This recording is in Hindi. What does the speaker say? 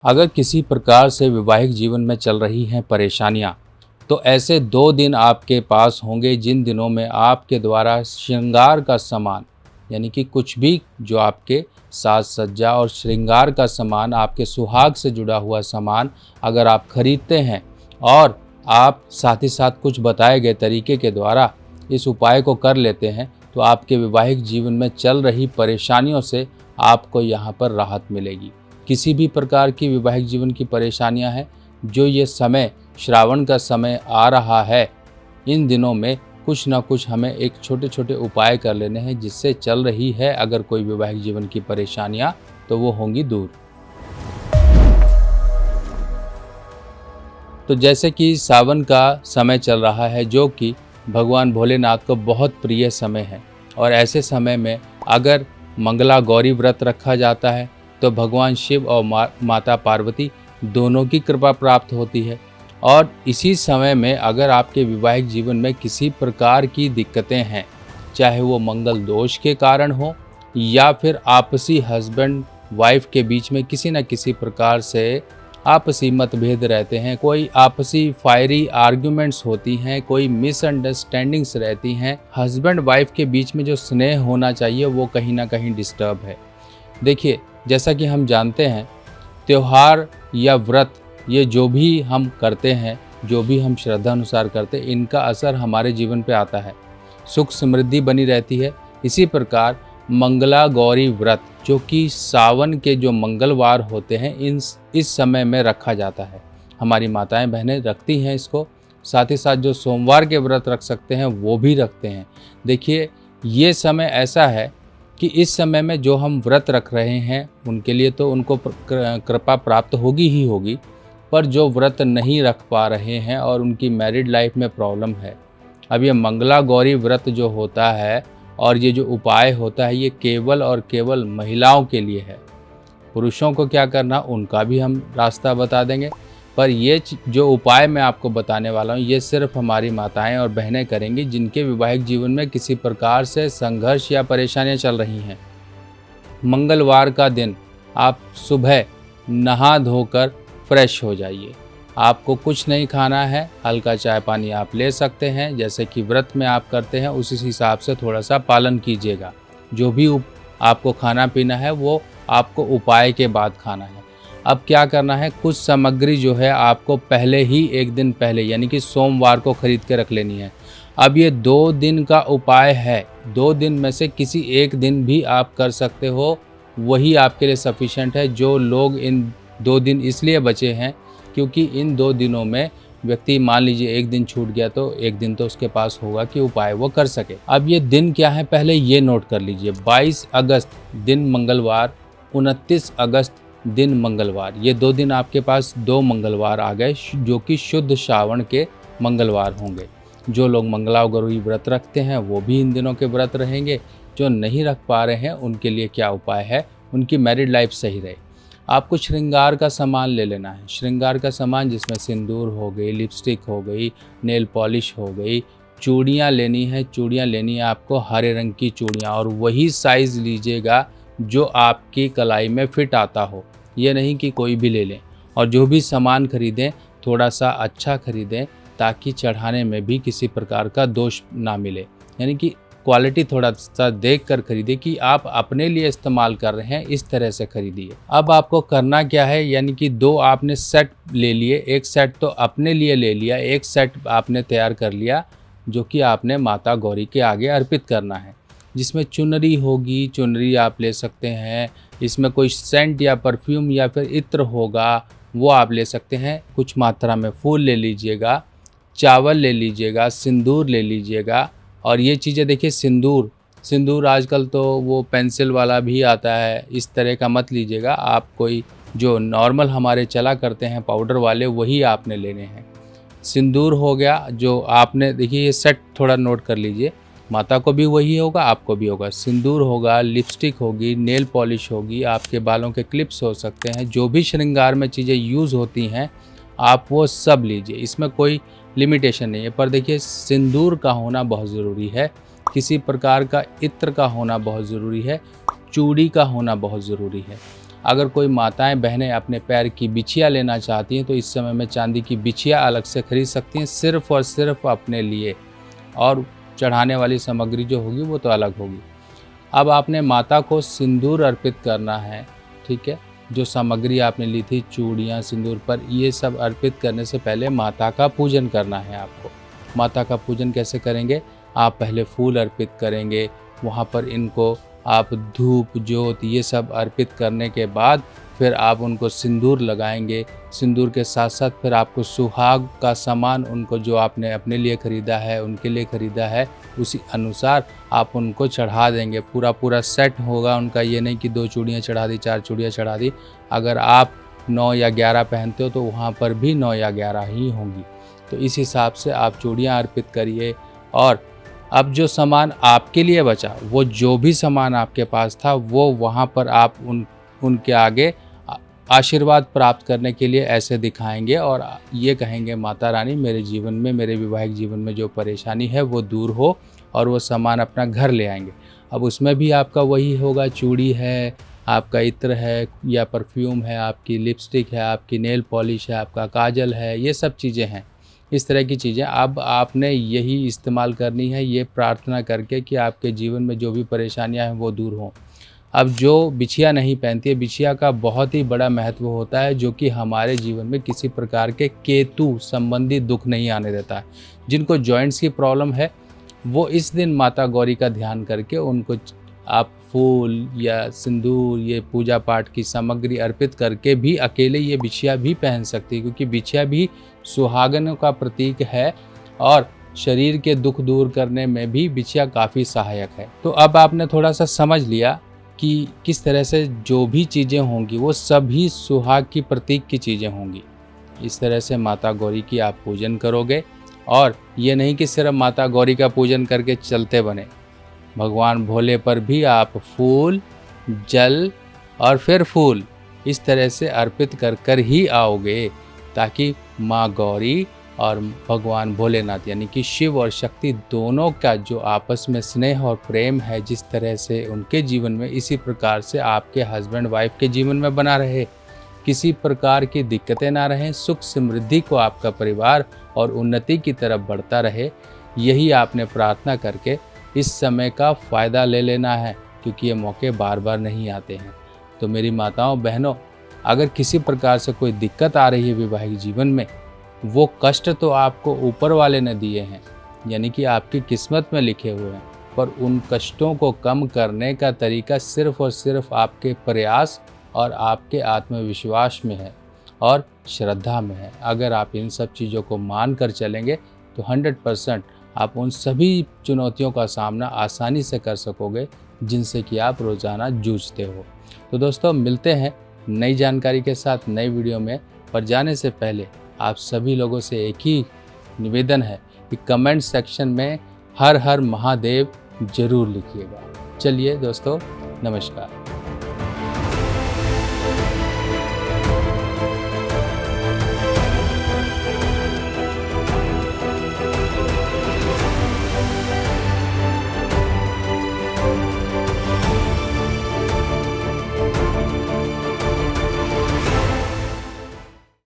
अगर किसी प्रकार से वैवाहिक जीवन में चल रही हैं परेशानियां, तो ऐसे 2 दिन आपके पास होंगे जिन दिनों में आपके द्वारा श्रृंगार का सामान यानी कि कुछ भी जो आपके साज सज्जा और श्रृंगार का सामान, आपके सुहाग से जुड़ा हुआ सामान अगर आप खरीदते हैं और आप साथ ही साथ कुछ बताए गए तरीके के द्वारा इस उपाय को कर लेते हैं, तो आपके वैवाहिक जीवन में चल रही परेशानियों से आपको यहाँ पर राहत मिलेगी। किसी भी प्रकार की वैवाहिक जीवन की परेशानियां हैं, जो ये समय श्रावण का समय आ रहा है, इन दिनों में कुछ ना कुछ हमें एक छोटे छोटे उपाय कर लेने हैं, जिससे चल रही है अगर कोई वैवाहिक जीवन की परेशानियां, तो वो होंगी दूर। तो जैसे कि सावन का समय चल रहा है, जो कि भगवान भोलेनाथ को बहुत प्रिय समय है, और ऐसे समय में अगर मंगला गौरी व्रत रखा जाता है तो भगवान शिव और माता पार्वती दोनों की कृपा प्राप्त होती है। और इसी समय में अगर आपके वैवाहिक जीवन में किसी प्रकार की दिक्कतें हैं, चाहे वो मंगल दोष के कारण हो या फिर आपसी हस्बैंड वाइफ के बीच में किसी न किसी प्रकार से आपसी मतभेद रहते हैं, कोई आपसी फायरी आर्ग्यूमेंट्स होती हैं, कोई मिसअंडरस्टैंडिंग्स रहती हैं, हस्बैंड वाइफ के बीच में जो स्नेह होना चाहिए वो कहीं ना कहीं डिस्टर्ब है। देखिए, जैसा कि हम जानते हैं, त्यौहार या व्रत ये जो भी हम करते हैं, जो भी हम श्रद्धा अनुसार करते हैं, इनका असर हमारे जीवन पे आता है, सुख समृद्धि बनी रहती है। इसी प्रकार मंगला गौरी व्रत, जो कि सावन के जो मंगलवार होते हैं, इस समय में रखा जाता है। हमारी माताएं बहनें रखती हैं इसको, साथ ही साथ जो सोमवार के व्रत रख सकते हैं वो भी रखते हैं। देखिए, ये समय ऐसा है कि इस समय में जो हम व्रत रख रहे हैं उनके लिए तो उनको कृपा प्राप्त होगी ही होगी, पर जो व्रत नहीं रख पा रहे हैं और उनकी मैरिड लाइफ में प्रॉब्लम है, अब ये मंगला गौरी व्रत जो होता है और ये जो उपाय होता है, ये केवल और केवल महिलाओं के लिए है। पुरुषों को क्या करना उनका भी हम रास्ता बता देंगे, पर ये जो उपाय मैं आपको बताने वाला हूँ, ये सिर्फ हमारी माताएं और बहनें करेंगी जिनके वैवाहिक जीवन में किसी प्रकार से संघर्ष या परेशानियां चल रही हैं। मंगलवार का दिन आप सुबह नहा धोकर फ्रेश हो जाइए। आपको कुछ नहीं खाना है, हल्का चाय पानी आप ले सकते हैं, जैसे कि व्रत में आप करते हैं उसी हिसाब से थोड़ा सा पालन कीजिएगा। जो भी आपको खाना पीना है वो आपको उपाय के बाद खाना है। अब क्या करना है, कुछ सामग्री जो है आपको पहले ही एक दिन पहले यानी कि सोमवार को खरीद के रख लेनी है। अब ये 2 दिन का उपाय है, 2 दिन में से किसी एक दिन भी आप कर सकते हो, वही आपके लिए सफिशेंट है। जो लोग इन 2 दिन इसलिए बचे हैं क्योंकि इन 2 दिनों में व्यक्ति, मान लीजिए एक दिन छूट गया तो एक दिन तो उसके पास होगा कि उपाय वो कर सके। अब ये दिन क्या है, पहले ये नोट कर लीजिए। 22 अगस्त दिन मंगलवार, 29 अगस्त दिन मंगलवार, ये 2 दिन आपके पास 2 मंगलवार आ गए, जो कि शुद्ध श्रावण के मंगलवार होंगे। जो लोग मंगला गौरी व्रत रखते हैं वो भी इन दिनों के व्रत रहेंगे। जो नहीं रख पा रहे हैं उनके लिए क्या उपाय है, उनकी मैरिड लाइफ सही रहे। आपको श्रृंगार का सामान ले लेना है। श्रृंगार का सामान जिसमें सिंदूर हो गई, लिपस्टिक हो गई, नेल पॉलिश हो गई, चूड़ियाँ लेनी है। चूड़ियाँ लेनी है आपको हरे रंग की चूड़ियाँ, और वही साइज़ लीजिएगा जो आपकी कलाई में फिट आता हो, ये नहीं कि कोई भी ले लें। और जो भी सामान खरीदें थोड़ा सा अच्छा खरीदें, ताकि चढ़ाने में भी किसी प्रकार का दोष ना मिले। यानी कि क्वालिटी थोड़ा सा देख कर खरीदिए कि आप अपने लिए इस्तेमाल कर रहे हैं, इस तरह से खरीदिए। अब आपको करना क्या है, यानी कि 2 आपने सेट ले लिए, एक सेट तो अपने लिए ले लिया, एक सेट आपने तैयार कर लिया जो कि आपने माता गौरी के आगे अर्पित करना है। जिसमें चुनरी होगी, चुनरी आप ले सकते हैं। इसमें कोई सेंट या परफ्यूम या फिर इत्र होगा वो आप ले सकते हैं। कुछ मात्रा में फूल ले लीजिएगा, चावल ले लीजिएगा, सिंदूर ले लीजिएगा। और ये चीज़ें देखिए, सिंदूर आजकल तो वो पेंसिल वाला भी आता है, इस तरह का मत लीजिएगा। आप कोई जो नॉर्मल हमारे चला करते हैं पाउडर वाले, वही आपने लेने हैं। सिंदूर हो गया जो आपने, देखिए ये सेट थोड़ा नोट कर लीजिए, माता को भी वही होगा, आपको भी होगा। सिंदूर होगा, लिपस्टिक होगी, नेल पॉलिश होगी, आपके बालों के क्लिप्स हो सकते हैं। जो भी श्रृंगार में चीज़ें यूज़ होती हैं आप वो सब लीजिए, इसमें कोई लिमिटेशन नहीं है। पर देखिए, सिंदूर का होना बहुत ज़रूरी है, किसी प्रकार का इत्र का होना बहुत ज़रूरी है, चूड़ी का होना बहुत ज़रूरी है। अगर कोई माताएं बहनें अपने पैर की बिछिया लेना चाहती हैं तो इस समय में चांदी की बिछिया अलग से खरीद सकती हैं, सिर्फ़ और सिर्फ अपने लिए, और चढ़ाने वाली सामग्री जो होगी वो तो अलग होगी। अब आपने माता को सिंदूर अर्पित करना है, ठीक है। जो सामग्री आपने ली थी, चूड़ियाँ, सिंदूर पर, ये सब अर्पित करने से पहले माता का पूजन करना है आपको। माता का पूजन कैसे करेंगे? आप पहले फूल अर्पित करेंगे, वहाँ पर इनको आप धूप, ज्योत ये सब अर्पित करने के बाद फिर आप उनको सिंदूर लगाएंगे। सिंदूर के साथ साथ फिर आपको सुहाग का सामान, उनको जो आपने अपने लिए ख़रीदा है, उनके लिए ख़रीदा है, उसी अनुसार आप उनको चढ़ा देंगे। पूरा सेट होगा उनका, ये नहीं कि 2 चूड़ियाँ चढ़ा दी, 4 चूड़ियाँ चढ़ा दी। अगर आप 9 या 11 पहनते हो तो वहाँ पर भी 9 या 11 ही होंगी। तो इस हिसाब से आप चूड़ियाँ अर्पित करिए। और अब जो सामान आपके लिए बचा, वो जो भी सामान आपके पास था, वो वहाँ पर आप उनके आगे आशीर्वाद प्राप्त करने के लिए ऐसे दिखाएंगे और ये कहेंगे, माता रानी मेरे जीवन में, मेरे वैवाहिक जीवन में जो परेशानी है वो दूर हो, और वो सामान अपना घर ले आएंगे। अब उसमें भी आपका वही होगा, चूड़ी है, आपका इत्र है या परफ्यूम है, आपकी लिपस्टिक है, आपकी नेल पॉलिश है, आपका काजल है, ये सब चीज़ें हैं। इस तरह की चीज़ें अब आपने यही इस्तेमाल करनी है, ये प्रार्थना करके कि आपके जीवन में जो भी परेशानियां हैं वो दूर हों। अब जो बिछिया नहीं पहनती है, बिछिया का बहुत ही बड़ा महत्व होता है, जो कि हमारे जीवन में किसी प्रकार के केतु संबंधी दुख नहीं आने देता है। जिनको जॉइंट्स की प्रॉब्लम है वो इस दिन माता गौरी का ध्यान करके उनको आप फूल या सिंदूर, ये पूजा पाठ की सामग्री अर्पित करके भी अकेले ये बिछिया भी पहन सकती है, क्योंकि बिछिया भी सुहागनों का प्रतीक है और शरीर के दुख दूर करने में भी बिछिया काफ़ी सहायक है। तो अब आपने थोड़ा सा समझ लिया कि किस तरह से जो भी चीज़ें होंगी वो सभी सुहाग की प्रतीक की चीज़ें होंगी। इस तरह से माता गौरी की आप पूजन करोगे, और ये नहीं कि सिर्फ माता गौरी का पूजन करके चलते बने, भगवान भोले पर भी आप फूल, जल और फिर फूल इस तरह से अर्पित कर कर ही आओगे, ताकि माँ गौरी और भगवान भोलेनाथ यानी कि शिव और शक्ति दोनों का जो आपस में स्नेह और प्रेम है, जिस तरह से उनके जीवन में, इसी प्रकार से आपके हस्बैंड वाइफ के जीवन में बना रहे। किसी प्रकार की दिक्कतें ना रहें, सुख समृद्धि को आपका परिवार और उन्नति की तरफ बढ़ता रहे। यही आपने प्रार्थना करके इस समय का फ़ायदा ले लेना है, क्योंकि ये मौके बार बार नहीं आते हैं। तो मेरी माताओं बहनों, अगर किसी प्रकार से कोई दिक्कत आ रही है वैवाहिक जीवन में, वो कष्ट तो आपको ऊपर वाले ने दिए हैं, यानी कि आपकी किस्मत में लिखे हुए हैं, पर उन कष्टों को कम करने का तरीका सिर्फ़ और सिर्फ आपके प्रयास और आपके आत्मविश्वास में है और श्रद्धा में है। अगर आप इन सब चीज़ों को मान कर चलेंगे तो 100% आप उन सभी चुनौतियों का सामना आसानी से कर सकोगे जिनसे कि आप रोज़ाना जूझते हो। तो दोस्तों, मिलते हैं नई जानकारी के साथ नई वीडियो में। पर जाने से पहले आप सभी लोगों से एक ही निवेदन है कि कमेंट सेक्शन में हर हर महादेव ज़रूर लिखिएगा। चलिए दोस्तों, नमस्कार।